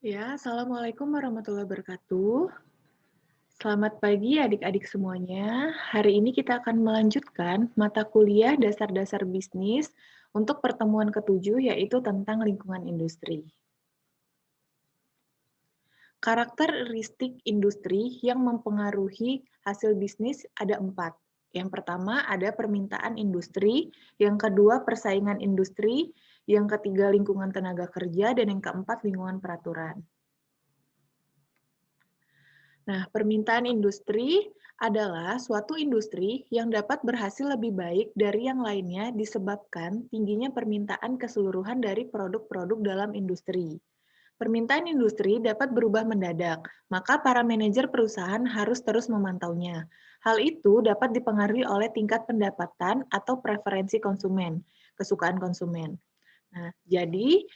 Ya, Assalamualaikum warahmatullahi wabarakatuh. Selamat pagi adik-adik semuanya. Hari ini kita akan melanjutkan mata kuliah dasar-dasar bisnis untuk pertemuan ketujuh, yaitu tentang lingkungan industri. Karakteristik industri yang mempengaruhi hasil bisnis ada 4. Yang pertama ada permintaan industri, yang kedua persaingan industri, yang ketiga lingkungan tenaga kerja, dan yang keempat lingkungan peraturan. Nah, permintaan industri adalah suatu industri yang dapat berhasil lebih baik dari yang lainnya disebabkan tingginya permintaan keseluruhan dari produk-produk dalam industri. Permintaan industri dapat berubah mendadak, maka para manajer perusahaan harus terus memantaunya. Hal itu dapat dipengaruhi oleh tingkat pendapatan atau preferensi konsumen, kesukaan konsumen. Nah, jadi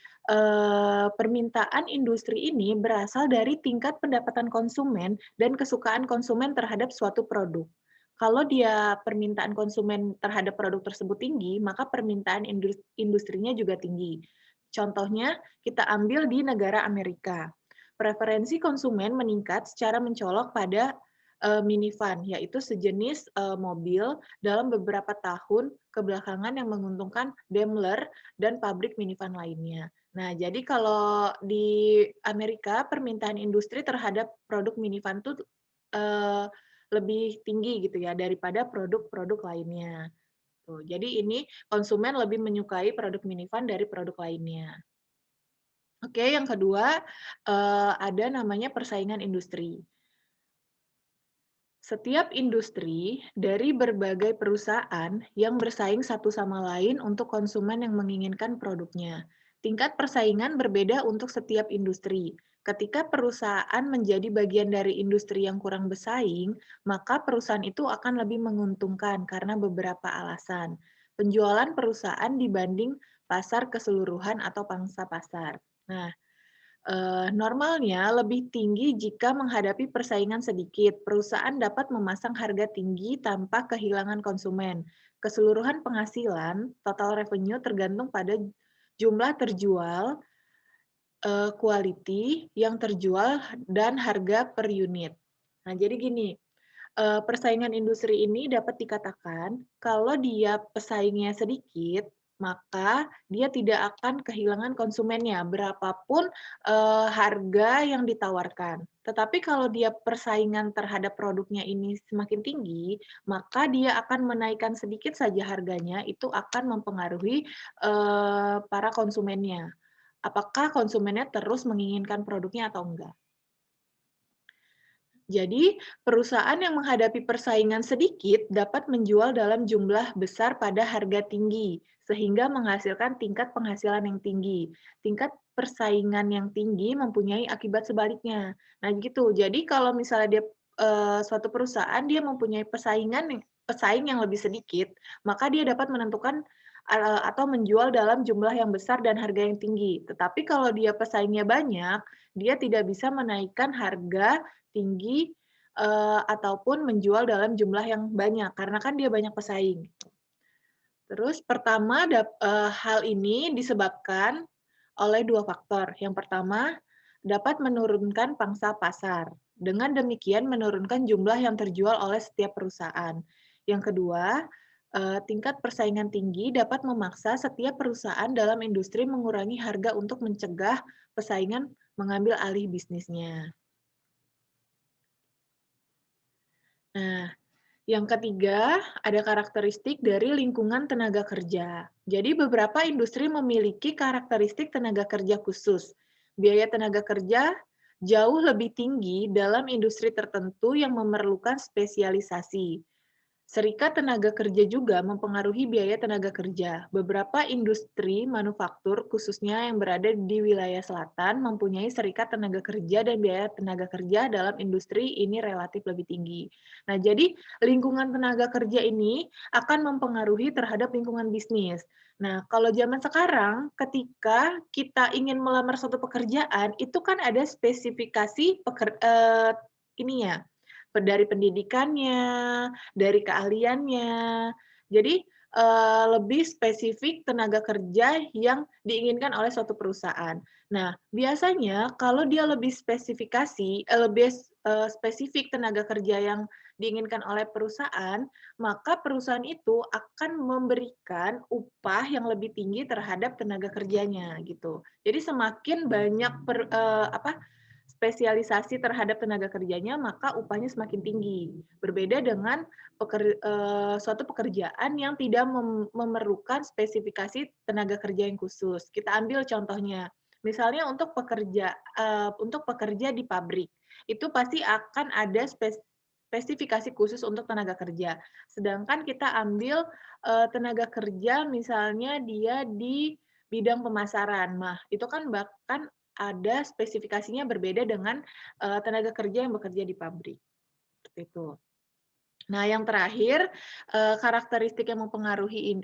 permintaan industri ini berasal dari tingkat pendapatan konsumen dan kesukaan konsumen terhadap suatu produk. Kalau dia permintaan konsumen terhadap produk tersebut tinggi, maka permintaan industrinya juga tinggi. Contohnya, kita ambil di negara Amerika. Preferensi konsumen meningkat secara mencolok pada minivan, yaitu sejenis mobil dalam beberapa tahun kebelakangan yang menguntungkan Daimler dan pabrik minivan lainnya. Nah, jadi kalau di Amerika permintaan industri terhadap produk minivan itu lebih tinggi gitu ya daripada produk-produk lainnya. Tuh, jadi ini konsumen lebih menyukai produk minivan dari produk lainnya. Oke, yang kedua ada namanya persaingan industri. Setiap industri dari berbagai perusahaan yang bersaing satu sama lain untuk konsumen yang menginginkan produknya. Tingkat persaingan berbeda untuk setiap industri. Ketika perusahaan menjadi bagian dari industri yang kurang bersaing, maka perusahaan itu akan lebih menguntungkan karena beberapa alasan. Penjualan perusahaan dibanding pasar keseluruhan atau pangsa pasar. Nah, normalnya lebih tinggi jika menghadapi persaingan sedikit. Perusahaan dapat memasang harga tinggi tanpa kehilangan konsumen. Keseluruhan penghasilan, total revenue tergantung pada jumlah terjual, quality yang terjual, dan harga per unit. Nah, jadi gini, persaingan industri ini dapat dikatakan kalau dia pesaingnya sedikit, maka dia tidak akan kehilangan konsumennya berapapun harga yang ditawarkan. Tetapi kalau dia persaingan terhadap produknya ini semakin tinggi, maka dia akan menaikkan sedikit saja harganya, itu akan mempengaruhi para konsumennya. Apakah konsumennya terus menginginkan produknya atau enggak? Jadi, perusahaan yang menghadapi persaingan sedikit dapat menjual dalam jumlah besar pada harga tinggi, sehingga menghasilkan tingkat penghasilan yang tinggi. Tingkat persaingan yang tinggi mempunyai akibat sebaliknya. Nah, gitu. Jadi, kalau misalnya dia suatu perusahaan dia mempunyai pesaing yang lebih sedikit, maka dia dapat menentukan atau menjual dalam jumlah yang besar dan harga yang tinggi. Tetapi kalau dia pesaingnya banyak, dia tidak bisa menaikkan harga tinggi, ataupun menjual dalam jumlah yang banyak, karena kan dia banyak pesaing. Terus pertama hal ini disebabkan oleh 2 faktor. Yang pertama, dapat menurunkan pangsa pasar. Dengan demikian menurunkan jumlah yang terjual oleh setiap perusahaan. Yang kedua, tingkat persaingan tinggi dapat memaksa setiap perusahaan dalam industri mengurangi harga untuk mencegah pesaingan mengambil alih bisnisnya. Nah, yang ketiga, ada karakteristik dari lingkungan tenaga kerja. Jadi beberapa industri memiliki karakteristik tenaga kerja khusus. Biaya tenaga kerja jauh lebih tinggi dalam industri tertentu yang memerlukan spesialisasi. Serikat tenaga kerja juga mempengaruhi biaya tenaga kerja. Beberapa industri manufaktur, khususnya yang berada di wilayah selatan, mempunyai serikat tenaga kerja dan biaya tenaga kerja dalam industri ini relatif lebih tinggi. Nah, jadi lingkungan tenaga kerja ini akan mempengaruhi terhadap lingkungan bisnis. Nah, kalau zaman sekarang, ketika kita ingin melamar suatu pekerjaan, itu kan ada spesifikasi dari pendidikannya, dari keahliannya. Jadi, lebih spesifik tenaga kerja yang diinginkan oleh suatu perusahaan. Nah, biasanya kalau dia lebih spesifik tenaga kerja yang diinginkan oleh perusahaan, maka perusahaan itu akan memberikan upah yang lebih tinggi terhadap tenaga kerjanya, gitu. Jadi semakin banyak spesialisasi terhadap tenaga kerjanya, maka upahnya semakin tinggi. Berbeda dengan suatu pekerjaan yang tidak memerlukan spesifikasi tenaga kerja yang khusus. Kita ambil contohnya, misalnya untuk pekerja di pabrik, itu pasti akan ada spesifikasi khusus untuk tenaga kerja. Sedangkan kita ambil tenaga kerja misalnya dia di bidang pemasaran. Nah, itu kan bahkan ada spesifikasinya berbeda dengan tenaga kerja yang bekerja di pabrik. Seperti itu. Nah, yang terakhir, karakteristik yang mempengaruhi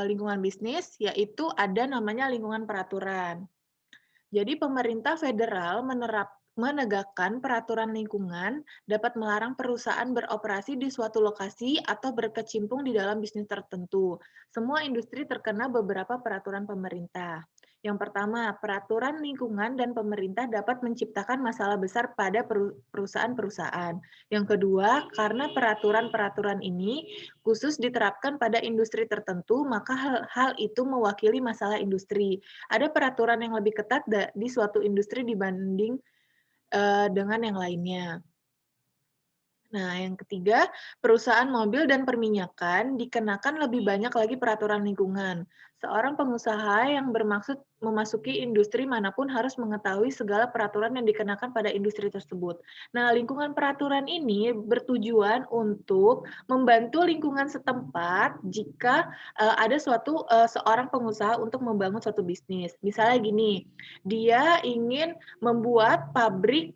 lingkungan bisnis, yaitu ada namanya lingkungan peraturan. Jadi pemerintah federal menegakkan peraturan lingkungan dapat melarang perusahaan beroperasi di suatu lokasi atau berkecimpung di dalam bisnis tertentu. Semua industri terkena beberapa peraturan pemerintah. Yang pertama, peraturan lingkungan dan pemerintah dapat menciptakan masalah besar pada perusahaan-perusahaan. Yang kedua, karena peraturan-peraturan ini khusus diterapkan pada industri tertentu, maka hal itu mewakili masalah industri. Ada peraturan yang lebih ketat di suatu industri dibanding dengan yang lainnya. Nah, yang ketiga, perusahaan mobil dan perminyakan dikenakan lebih banyak lagi peraturan lingkungan. Seorang pengusaha yang bermaksud memasuki industri manapun harus mengetahui segala peraturan yang dikenakan pada industri tersebut. Nah, lingkungan peraturan ini bertujuan untuk membantu lingkungan setempat jika ada seorang pengusaha untuk membangun suatu bisnis. Misalnya gini, dia ingin membuat pabrik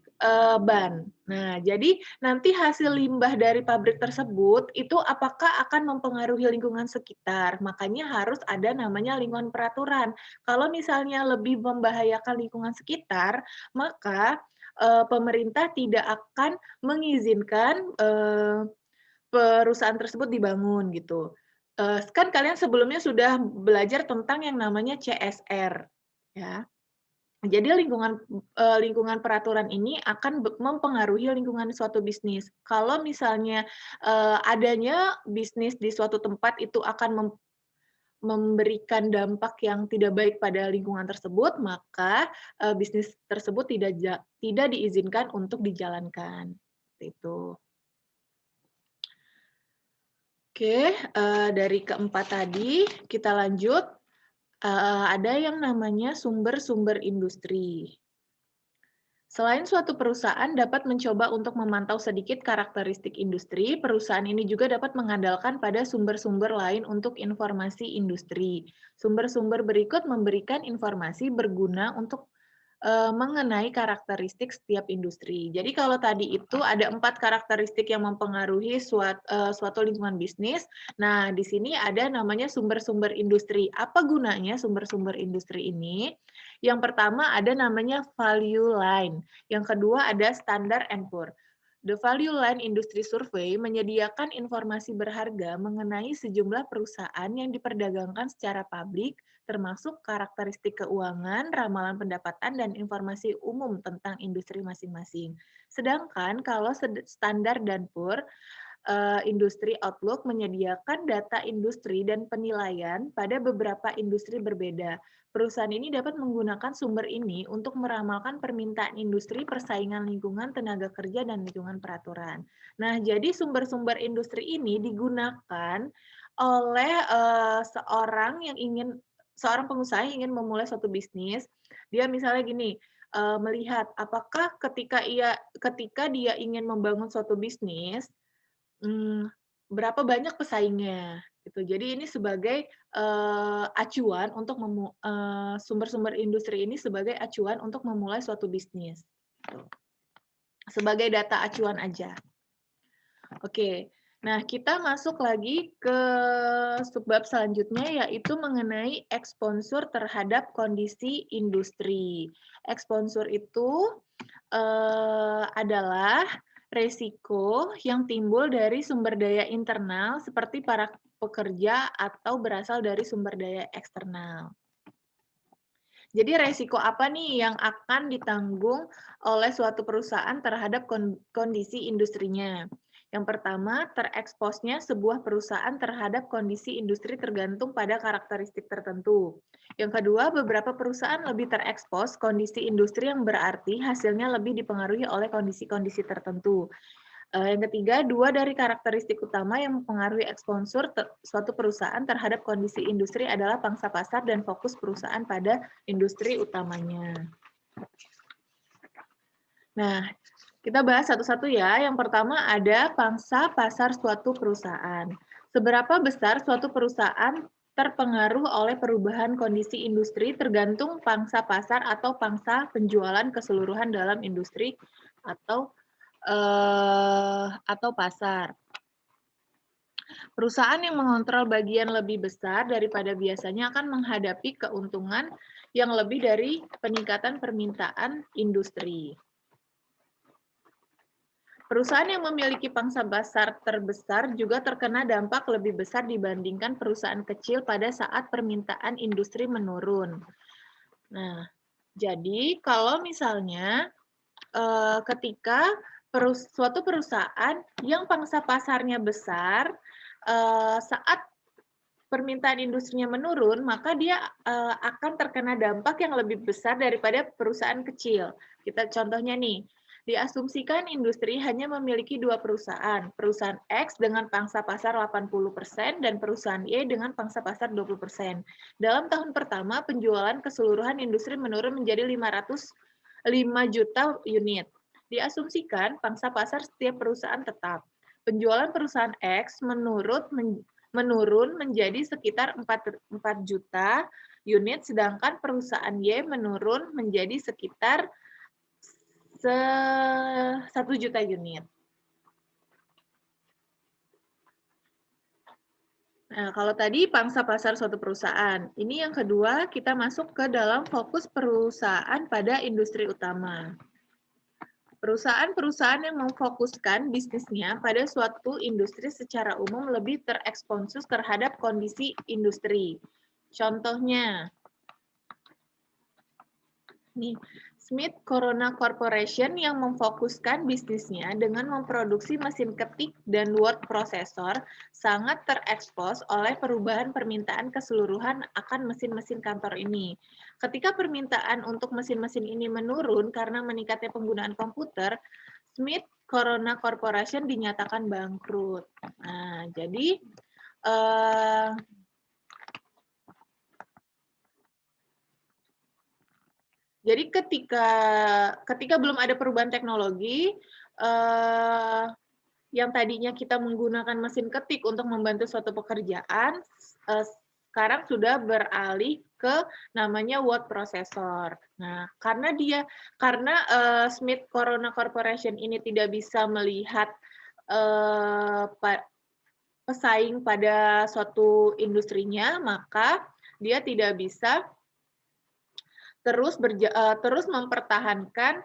ban. Nah, jadi nanti hasil limbah dari pabrik tersebut itu apakah akan mempengaruhi lingkungan sekitar. Makanya harus ada namanya lingkungan peraturan. Kalau misalnya lebih membahayakan lingkungan sekitar, maka pemerintah tidak akan mengizinkan perusahaan tersebut dibangun gitu. Kan kalian sebelumnya sudah belajar tentang yang namanya CSR, ya. Jadi lingkungan peraturan ini akan mempengaruhi lingkungan suatu bisnis. Kalau misalnya, adanya bisnis di suatu tempat itu akan memberikan dampak yang tidak baik pada lingkungan tersebut, maka, bisnis tersebut tidak diizinkan untuk dijalankan, seperti itu. Oke, dari keempat tadi kita lanjut, ada yang namanya sumber-sumber industri. Selain suatu perusahaan dapat mencoba untuk memantau sedikit karakteristik industri, perusahaan ini juga dapat mengandalkan pada sumber-sumber lain untuk informasi industri. Sumber-sumber berikut memberikan informasi berguna untuk mengenai karakteristik setiap industri. Jadi kalau tadi itu ada 4 karakteristik yang mempengaruhi suatu lingkungan bisnis. Nah, di sini ada namanya sumber-sumber industri. Apa gunanya sumber-sumber industri ini? Yang pertama ada namanya value line. Yang kedua ada standar and poor. The Value Line Industry Survey menyediakan informasi berharga mengenai sejumlah perusahaan yang diperdagangkan secara publik, termasuk karakteristik keuangan, ramalan pendapatan, dan informasi umum tentang industri masing-masing. Sedangkan kalau standar dan poor, Industri Outlook menyediakan data industri dan penilaian pada beberapa industri berbeda. Perusahaan ini dapat menggunakan sumber ini untuk meramalkan permintaan industri, persaingan lingkungan, tenaga kerja, dan lingkungan peraturan. Nah, jadi sumber-sumber industri ini digunakan oleh seorang pengusaha yang ingin memulai suatu bisnis. Dia misalnya gini, melihat apakah ketika dia ingin membangun suatu bisnis, berapa banyak pesaingnya, gitu. Jadi ini sebagai, acuan untuk sumber-sumber industri ini sebagai acuan untuk memulai suatu bisnis, gitu. Sebagai data acuan aja. Oke, nah kita masuk lagi ke subbab selanjutnya, yaitu mengenai eksponsur terhadap kondisi industri. Eksponsur itu, adalah resiko yang timbul dari sumber daya internal seperti pekerja atau berasal dari sumber daya eksternal. Jadi resiko apa nih yang akan ditanggung oleh suatu perusahaan terhadap kondisi industrinya? Yang pertama, tereksposnya sebuah perusahaan terhadap kondisi industri tergantung pada karakteristik tertentu. Yang kedua, beberapa perusahaan lebih terekspos kondisi industri yang berarti hasilnya lebih dipengaruhi oleh kondisi-kondisi tertentu. Yang ketiga, dua dari karakteristik utama yang mempengaruhi eksposur suatu perusahaan terhadap kondisi industri adalah pangsa pasar dan fokus perusahaan pada industri utamanya. Nah, kita bahas satu-satu ya. Yang pertama ada pangsa pasar suatu perusahaan. Seberapa besar suatu perusahaan terpengaruh oleh perubahan kondisi industri tergantung pangsa pasar atau pangsa penjualan keseluruhan dalam industri atau pasar. Perusahaan yang mengontrol bagian lebih besar daripada biasanya akan menghadapi keuntungan yang lebih dari peningkatan permintaan industri. Perusahaan yang memiliki pangsa pasar terbesar juga terkena dampak lebih besar dibandingkan perusahaan kecil pada saat permintaan industri menurun. Nah, jadi kalau misalnya ketika suatu perusahaan yang pangsa pasarnya besar, saat permintaan industrinya menurun, maka dia akan terkena dampak yang lebih besar daripada perusahaan kecil. Kita contohnya nih, diasumsikan industri hanya memiliki dua perusahaan X dengan pangsa pasar 80% dan perusahaan Y dengan pangsa pasar 20%. Dalam tahun pertama, penjualan keseluruhan industri menurun menjadi 505 juta unit. Diasumsikan pangsa pasar setiap perusahaan tetap. Penjualan perusahaan X menurun menjadi sekitar 4 juta unit, sedangkan perusahaan Y menurun menjadi sekitar 1 juta unit. Nah, kalau tadi pangsa pasar suatu perusahaan, ini yang kedua kita masuk ke dalam fokus perusahaan pada industri utama. Perusahaan-perusahaan yang memfokuskan bisnisnya pada suatu industri secara umum lebih terekspos terhadap kondisi industri. Contohnya, nih, Smith Corona Corporation yang memfokuskan bisnisnya dengan memproduksi mesin ketik dan word processor sangat terekspos oleh perubahan permintaan keseluruhan akan mesin-mesin kantor ini. Ketika permintaan untuk mesin-mesin ini menurun karena meningkatnya penggunaan komputer, Smith Corona Corporation dinyatakan bangkrut. Nah, jadi Jadi ketika belum ada perubahan teknologi, yang tadinya kita menggunakan mesin ketik untuk membantu suatu pekerjaan, sekarang sudah beralih ke namanya word processor. Nah, karena Smith Corona Corporation ini tidak bisa melihat pesaing pada suatu industrinya, maka dia tidak bisa terus mempertahankan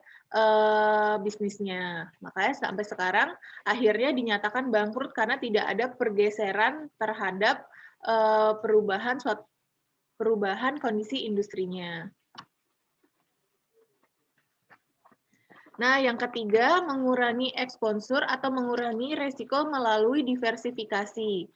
bisnisnya. Makanya sampai sekarang akhirnya dinyatakan bangkrut karena tidak ada pergeseran terhadap perubahan kondisi industrinya. Nah, yang ketiga, mengurangi eksposur atau mengurangi resiko melalui diversifikasi.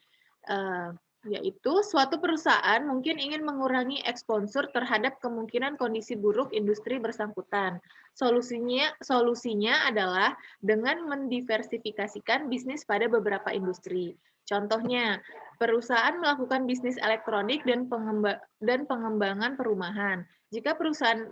Yaitu suatu perusahaan mungkin ingin mengurangi eksposur terhadap kemungkinan kondisi buruk industri bersangkutan. Solusinya adalah dengan mendiversifikasikan bisnis pada beberapa industri. Contohnya, perusahaan melakukan bisnis elektronik dan pengembangan perumahan. Jika perusahaan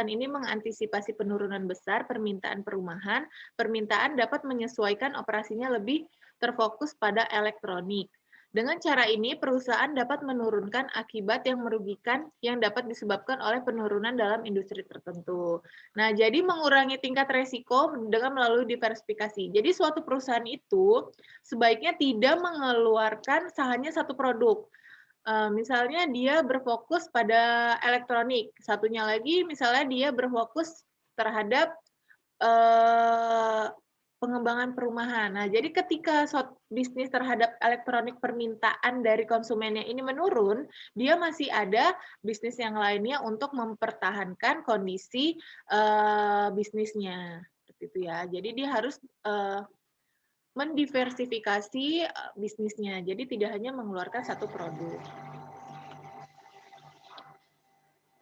ini mengantisipasi penurunan besar permintaan perumahan, permintaan dapat menyesuaikan operasinya lebih terfokus pada elektronik. Dengan cara ini, perusahaan dapat menurunkan akibat yang merugikan yang dapat disebabkan oleh penurunan dalam industri tertentu. Nah, jadi mengurangi tingkat resiko dengan melalui diversifikasi. Jadi suatu perusahaan itu sebaiknya tidak mengeluarkan hanya satu produk. Misalnya dia berfokus pada elektronik, satunya lagi misalnya dia berfokus terhadap pengembangan perumahan. Nah, jadi ketika bisnis terhadap elektronik permintaan dari konsumennya ini menurun, dia masih ada bisnis yang lainnya untuk mempertahankan kondisi bisnisnya. Seperti itu ya. Jadi dia harus mendiversifikasi bisnisnya. Jadi tidak hanya mengeluarkan satu produk.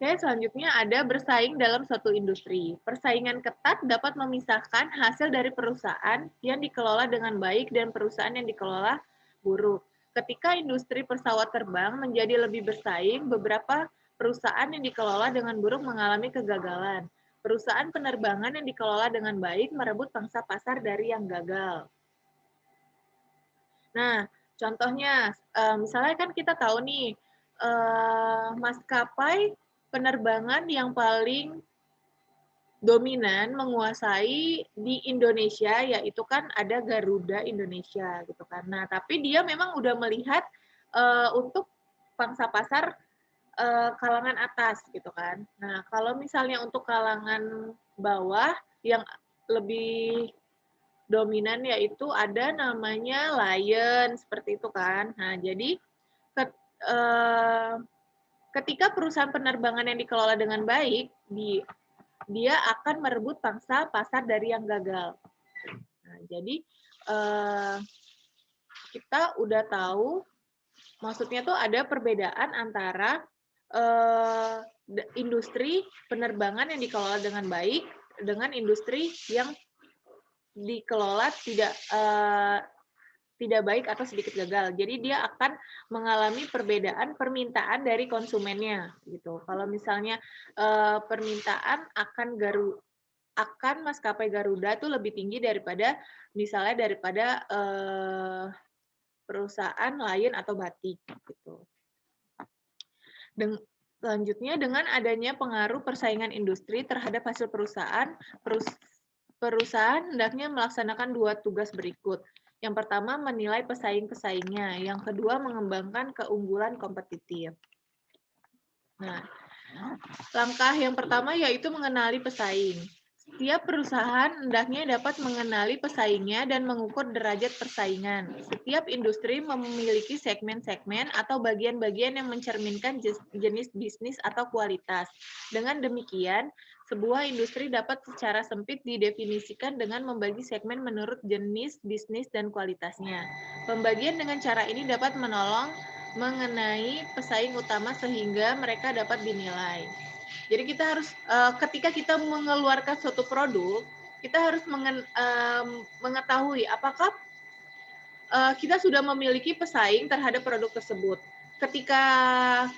Oke, selanjutnya ada bersaing dalam suatu industri. Persaingan ketat dapat memisahkan hasil dari perusahaan yang dikelola dengan baik dan perusahaan yang dikelola buruk. Ketika industri pesawat terbang menjadi lebih bersaing, beberapa perusahaan yang dikelola dengan buruk mengalami kegagalan. Perusahaan penerbangan yang dikelola dengan baik merebut pangsa pasar dari yang gagal. Nah, contohnya, misalnya kan kita tahu nih, maskapai penerbangan yang paling dominan menguasai di Indonesia, yaitu kan ada Garuda Indonesia gitu kan. Nah, tapi dia memang udah melihat untuk pangsa pasar kalangan atas gitu kan. Nah, kalau misalnya untuk kalangan bawah yang lebih dominan yaitu ada namanya Lion seperti itu kan. Nah, jadi ket, eh, ketika perusahaan penerbangan yang dikelola dengan baik, dia akan merebut pangsa pasar dari yang gagal. Nah, jadi kita udah tahu, maksudnya tuh ada perbedaan antara industri penerbangan yang dikelola dengan baik dengan industri yang dikelola tidak baik atau sedikit gagal. Jadi dia akan mengalami perbedaan permintaan dari konsumennya gitu. Kalau misalnya permintaan akan maskapai Garuda itu lebih tinggi daripada misalnya daripada perusahaan lain atau batik gitu. Selanjutnya dengan adanya pengaruh persaingan industri terhadap hasil perusahaan, perusahaan hendaknya melaksanakan 2 tugas berikut. Yang pertama, menilai pesaing-pesaingnya. Yang kedua, mengembangkan keunggulan kompetitif. Nah, langkah yang pertama yaitu mengenali pesaing. Setiap perusahaan hendaknya dapat mengenali pesaingnya dan mengukur derajat persaingan. Setiap industri memiliki segmen-segmen atau bagian-bagian yang mencerminkan jenis bisnis atau kualitas. Dengan demikian, sebuah industri dapat secara sempit didefinisikan dengan membagi segmen menurut jenis bisnis dan kualitasnya. Pembagian dengan cara ini dapat menolong mengenai pesaing utama sehingga mereka dapat dinilai. Jadi kita harus ketika kita mengeluarkan suatu produk, kita harus mengetahui apakah kita sudah memiliki pesaing terhadap produk tersebut. Ketika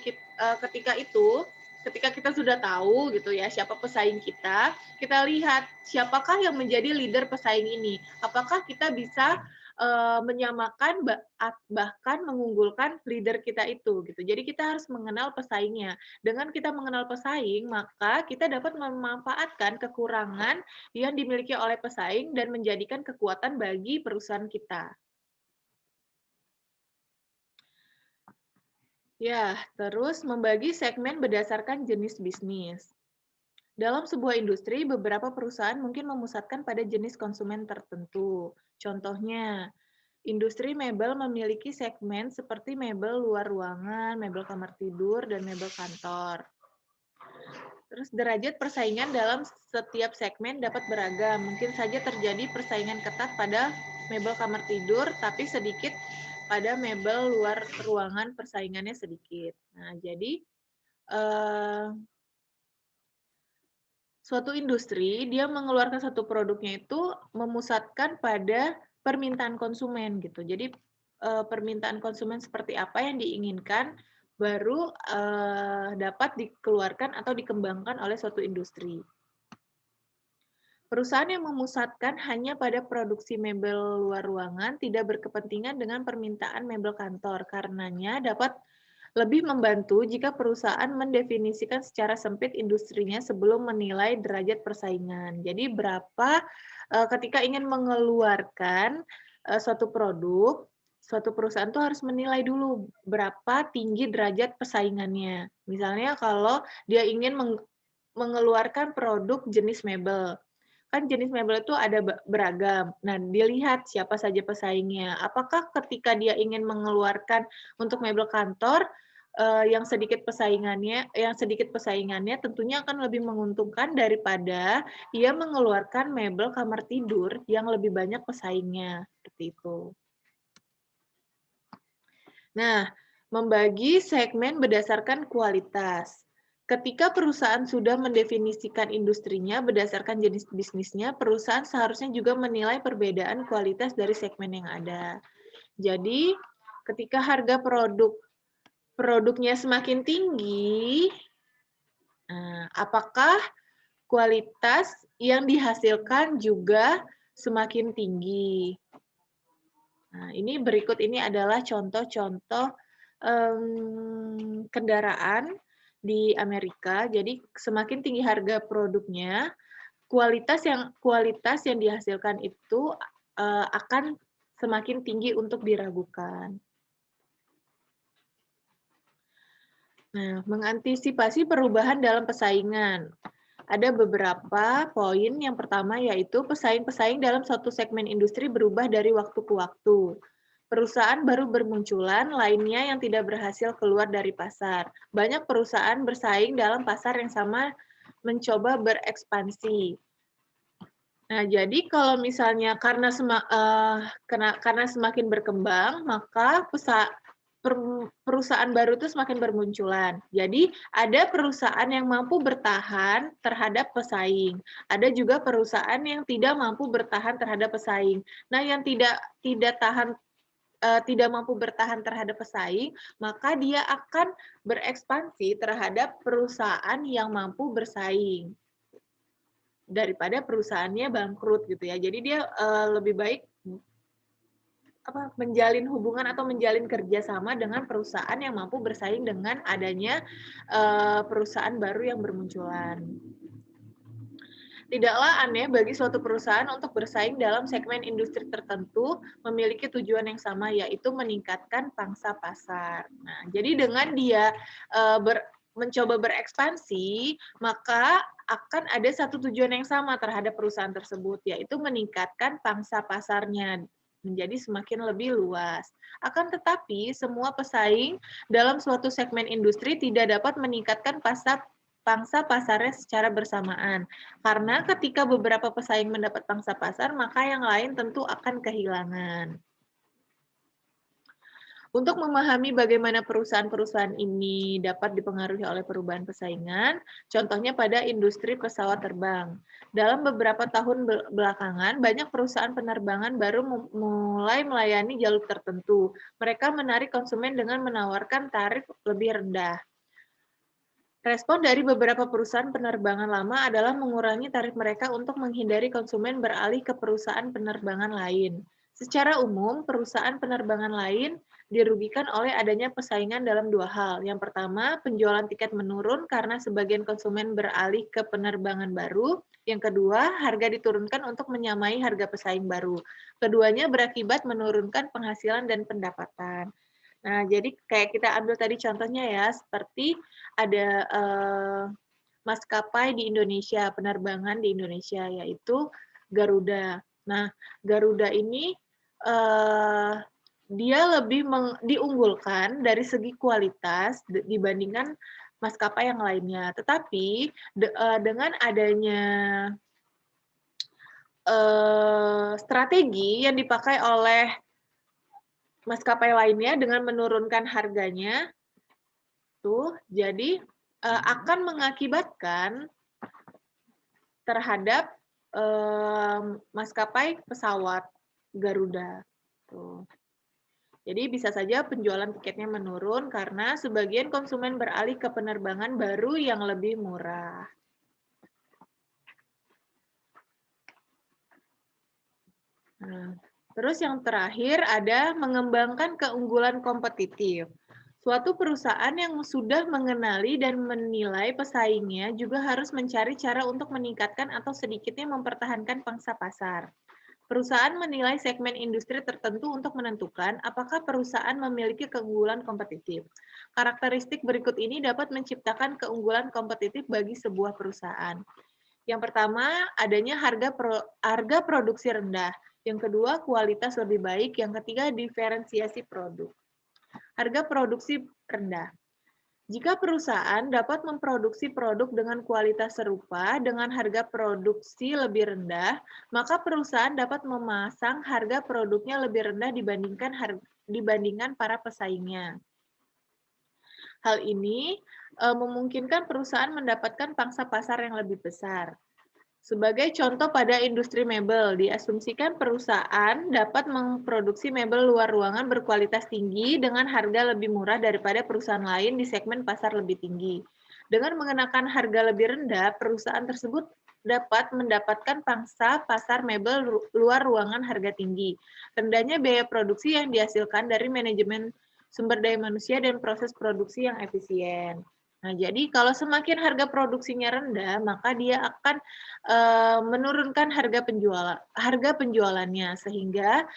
kita sudah tahu gitu ya siapa pesaing kita lihat siapakah yang menjadi leader pesaing ini. Apakah kita bisa menyamakan bahkan mengunggulkan leader kita itu gitu. Jadi kita harus mengenal pesaingnya. Dengan kita mengenal pesaing, maka kita dapat memanfaatkan kekurangan yang dimiliki oleh pesaing dan menjadikan kekuatan bagi perusahaan kita. Ya, terus membagi segmen berdasarkan jenis bisnis. Dalam sebuah industri, beberapa perusahaan mungkin memusatkan pada jenis konsumen tertentu. Contohnya, industri mebel memiliki segmen seperti mebel luar ruangan, mebel kamar tidur, dan mebel kantor. Terus derajat persaingan dalam setiap segmen dapat beragam. Mungkin saja terjadi persaingan ketat pada mebel kamar tidur, tapi sedikit pada mebel luar ruangan persaingannya sedikit. Nah, jadi suatu industri dia mengeluarkan satu produknya itu memusatkan pada permintaan konsumen gitu. Jadi permintaan konsumen seperti apa yang diinginkan baru dapat dikeluarkan atau dikembangkan oleh suatu industri. Perusahaan yang memusatkan hanya pada produksi mebel luar ruangan tidak berkepentingan dengan permintaan mebel kantor. Karenanya dapat lebih membantu jika perusahaan mendefinisikan secara sempit industrinya sebelum menilai derajat persaingan. Jadi ketika ingin mengeluarkan suatu produk, suatu perusahaan tuh harus menilai dulu berapa tinggi derajat persaingannya. Misalnya kalau dia ingin mengeluarkan produk jenis mebel, kan jenis mebel itu ada beragam. Nah, dilihat siapa saja pesaingnya. Apakah ketika dia ingin mengeluarkan untuk mebel kantor, yang sedikit pesaingannya tentunya akan lebih menguntungkan daripada ia mengeluarkan mebel kamar tidur yang lebih banyak pesaingnya, seperti itu. Nah, membagi segmen berdasarkan kualitas. Ketika perusahaan sudah mendefinisikan industrinya berdasarkan jenis bisnisnya, perusahaan seharusnya juga menilai perbedaan kualitas dari segmen yang ada. Jadi, ketika harga produknya semakin tinggi, apakah kualitas yang dihasilkan juga semakin tinggi? Nah, ini berikut ini adalah contoh-contoh kendaraan di Amerika. Jadi semakin tinggi harga produknya, kualitas yang dihasilkan itu akan semakin tinggi untuk diragukan. Nah, mengantisipasi perubahan dalam persaingan. Ada beberapa poin. Yang pertama yaitu pesaing-pesaing dalam suatu segmen industri berubah dari waktu ke waktu. Perusahaan baru bermunculan, lainnya yang tidak berhasil keluar dari pasar. Banyak perusahaan bersaing dalam pasar yang sama mencoba berekspansi. Nah, jadi kalau misalnya karena semakin berkembang, maka perusahaan baru itu semakin bermunculan. Jadi ada perusahaan yang mampu bertahan terhadap pesaing. Ada juga perusahaan yang tidak mampu bertahan terhadap pesaing. Nah, yang tidak mampu bertahan terhadap pesaing, maka dia akan berekspansi terhadap perusahaan yang mampu bersaing daripada perusahaannya bangkrut gitu ya. Jadi dia lebih baik menjalin hubungan atau menjalin kerjasama dengan perusahaan yang mampu bersaing dengan adanya perusahaan baru yang bermunculan. Tidaklah aneh bagi suatu perusahaan untuk bersaing dalam segmen industri tertentu memiliki tujuan yang sama, yaitu meningkatkan pangsa pasar. Nah, jadi dengan dia mencoba berekspansi, maka akan ada satu tujuan yang sama terhadap perusahaan tersebut, yaitu meningkatkan pangsa pasarnya menjadi semakin lebih luas. Akan tetapi, semua pesaing dalam suatu segmen industri tidak dapat meningkatkan pangsa pasarnya secara bersamaan. Karena ketika beberapa pesaing mendapat pangsa pasar, maka yang lain tentu akan kehilangan. Untuk memahami bagaimana perusahaan-perusahaan ini dapat dipengaruhi oleh perubahan persaingan, contohnya pada industri pesawat terbang. Dalam beberapa tahun belakangan, banyak perusahaan penerbangan baru mulai melayani jalur tertentu. Mereka menarik konsumen dengan menawarkan tarif lebih rendah. Respon dari beberapa perusahaan penerbangan lama adalah mengurangi tarif mereka untuk menghindari konsumen beralih ke perusahaan penerbangan lain. Secara umum, perusahaan penerbangan lain dirugikan oleh adanya persaingan dalam dua hal. Yang pertama, penjualan tiket menurun karena sebagian konsumen beralih ke penerbangan baru. Yang kedua, harga diturunkan untuk menyamai harga pesaing baru. Keduanya berakibat menurunkan penghasilan dan pendapatan. Nah, jadi kayak kita ambil tadi contohnya ya, seperti ada maskapai di Indonesia, penerbangan di Indonesia, yaitu Garuda. Nah, Garuda ini dia lebih diunggulkan dari segi kualitas dibandingkan maskapai yang lainnya. Tetapi dengan adanya strategi yang dipakai oleh maskapai lainnya dengan menurunkan harganya, jadi akan mengakibatkan terhadap maskapai pesawat Garuda. Tuh. Jadi bisa saja penjualan tiketnya menurun karena sebagian konsumen beralih ke penerbangan baru yang lebih murah. Nah, terus yang terakhir ada mengembangkan keunggulan kompetitif. Suatu perusahaan yang sudah mengenali dan menilai pesaingnya juga harus mencari cara untuk meningkatkan atau sedikitnya mempertahankan pangsa pasar. Perusahaan menilai segmen industri tertentu untuk menentukan apakah perusahaan memiliki keunggulan kompetitif. Karakteristik berikut ini dapat menciptakan keunggulan kompetitif bagi sebuah perusahaan. Yang pertama, adanya harga produksi rendah. Yang kedua, kualitas lebih baik. Yang ketiga, diferensiasi produk. Harga produksi rendah. Jika perusahaan dapat memproduksi produk dengan kualitas serupa dengan harga produksi lebih rendah, maka perusahaan dapat memasang harga produknya lebih rendah dibandingkan para pesaingnya. Hal ini memungkinkan perusahaan mendapatkan pangsa pasar yang lebih besar. Sebagai contoh pada industri mebel, diasumsikan perusahaan dapat memproduksi mebel luar ruangan berkualitas tinggi dengan harga lebih murah daripada perusahaan lain di segmen pasar lebih tinggi. Dengan mengenakan harga lebih rendah, perusahaan tersebut dapat mendapatkan pangsa pasar mebel luar ruangan harga tinggi. Rendahnya biaya produksi yang dihasilkan dari manajemen sumber daya manusia dan proses produksi yang efisien. Nah, jadi kalau semakin harga produksinya rendah, maka dia akan menurunkan harga penjualannya sehingga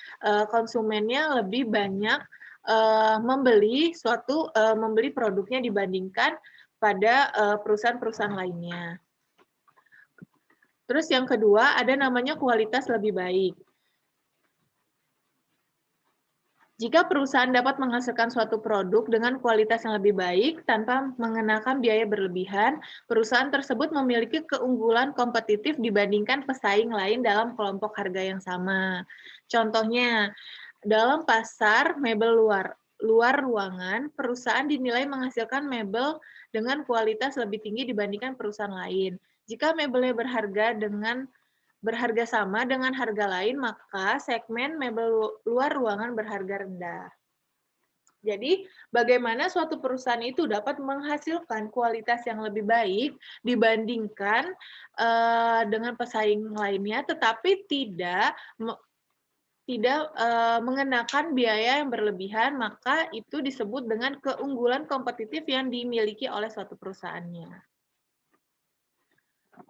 konsumennya lebih banyak membeli produknya dibandingkan pada perusahaan-perusahaan lainnya. Terus yang kedua ada namanya kualitas lebih baik. Jika perusahaan dapat menghasilkan suatu produk dengan kualitas yang lebih baik tanpa mengenakan biaya berlebihan, perusahaan tersebut memiliki keunggulan kompetitif dibandingkan pesaing lain dalam kelompok harga yang sama. Contohnya, dalam pasar mebel luar ruangan, perusahaan dinilai menghasilkan mebel dengan kualitas lebih tinggi dibandingkan perusahaan lain. Jika mebelnya berharga sama dengan harga lain, maka segmen mebel luar ruangan berharga rendah. Jadi, bagaimana suatu perusahaan itu dapat menghasilkan kualitas yang lebih baik dibandingkan dengan pesaing lainnya, tetapi tidak mengenakan biaya yang berlebihan, maka itu disebut dengan keunggulan kompetitif yang dimiliki oleh suatu perusahaannya.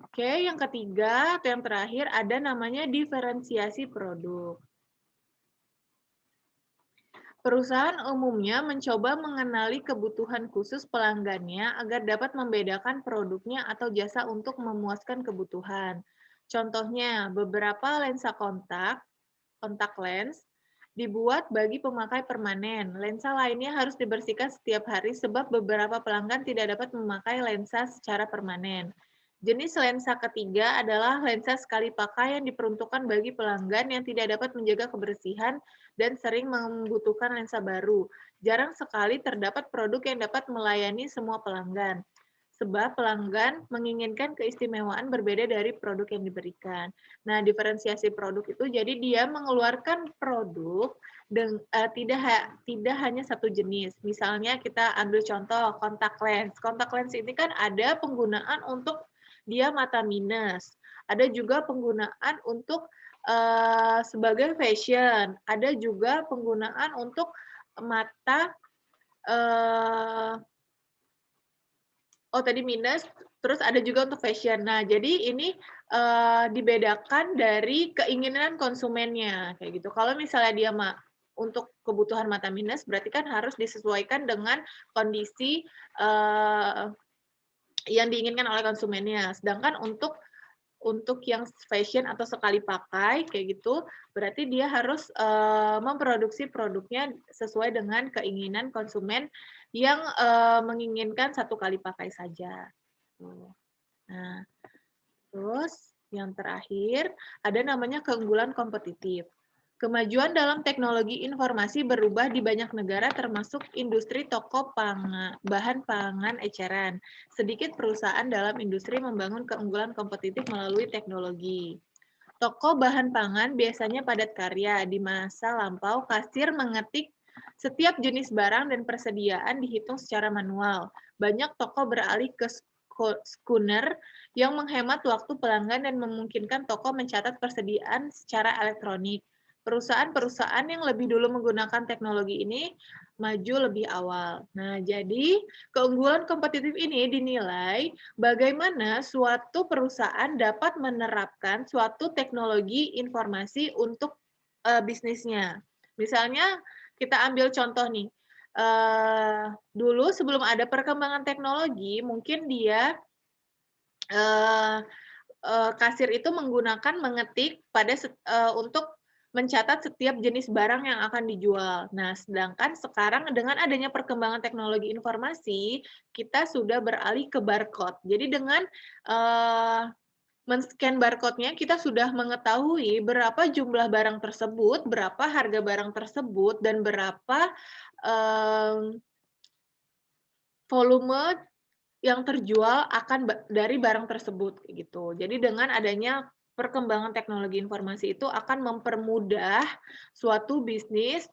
Oke, yang ketiga atau yang terakhir ada namanya diferensiasi produk. Perusahaan umumnya mencoba mengenali kebutuhan khusus pelanggannya agar dapat membedakan produknya atau jasa untuk memuaskan kebutuhan. Contohnya, beberapa lensa kontak lens, dibuat bagi pemakai permanen. Lensa lainnya harus dibersihkan setiap hari sebab beberapa pelanggan tidak dapat memakai lensa secara permanen. Jenis lensa ketiga adalah lensa sekali pakai yang diperuntukkan bagi pelanggan yang tidak dapat menjaga kebersihan dan sering membutuhkan lensa baru. Jarang sekali terdapat produk yang dapat melayani semua pelanggan, sebab pelanggan menginginkan keistimewaan berbeda dari produk yang diberikan. Nah, diferensiasi produk itu jadi dia mengeluarkan produk tidak hanya satu jenis. Misalnya kita ambil contoh kontak lens. Kontak lens ini kan ada penggunaan untuk dia mata minus. Ada juga penggunaan untuk sebagai fashion. Ada juga penggunaan untuk mata tadi minus, terus ada juga untuk fashion. Nah, jadi ini dibedakan dari keinginan konsumennya, kayak gitu. Kalau misalnya dia untuk kebutuhan mata minus, berarti kan harus disesuaikan dengan kondisi yang diinginkan oleh konsumennya. Sedangkan untuk yang fashion atau sekali pakai kayak gitu, berarti dia harus memproduksi produknya sesuai dengan keinginan konsumen yang menginginkan satu kali pakai saja. Nah, terus yang terakhir ada namanya keunggulan kompetitif. Kemajuan dalam teknologi informasi berubah di banyak negara termasuk industri toko bahan pangan eceran. Sedikit perusahaan dalam industri membangun keunggulan kompetitif melalui teknologi. Toko bahan pangan biasanya padat karya. Di masa lampau, kasir mengetik setiap jenis barang dan persediaan dihitung secara manual. Banyak toko beralih ke scanner yang menghemat waktu pelanggan dan memungkinkan toko mencatat persediaan secara elektronik. Perusahaan-perusahaan yang lebih dulu menggunakan teknologi ini maju lebih awal. Nah, jadi keunggulan kompetitif ini dinilai bagaimana suatu perusahaan dapat menerapkan suatu teknologi informasi untuk bisnisnya. Misalnya kita ambil contoh nih, dulu sebelum ada perkembangan teknologi, mungkin dia kasir itu mengetik untuk mencatat setiap jenis barang yang akan dijual. Nah, sedangkan sekarang dengan adanya perkembangan teknologi informasi, kita sudah beralih ke barcode. Jadi dengan, men-scan barcode-nya kita sudah mengetahui berapa jumlah barang tersebut, berapa harga barang tersebut, dan berapa, mmm, volume yang terjual dari barang tersebut, kayak gitu. Jadi dengan adanya perkembangan teknologi informasi itu akan mempermudah suatu bisnis,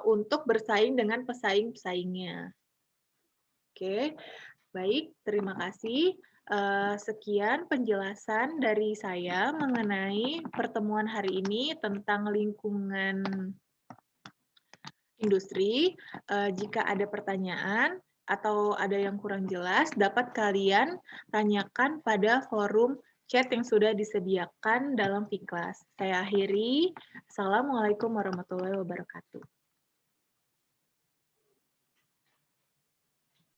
untuk bersaing dengan pesaing-pesaingnya. Oke, baik, terima kasih. Sekian penjelasan dari saya mengenai pertemuan hari ini tentang lingkungan industri. Jika ada pertanyaan atau ada yang kurang jelas, dapat kalian tanyakan pada forum chat yang sudah disediakan dalam Vklas. Saya akhiri. Assalamualaikum warahmatullahi wabarakatuh.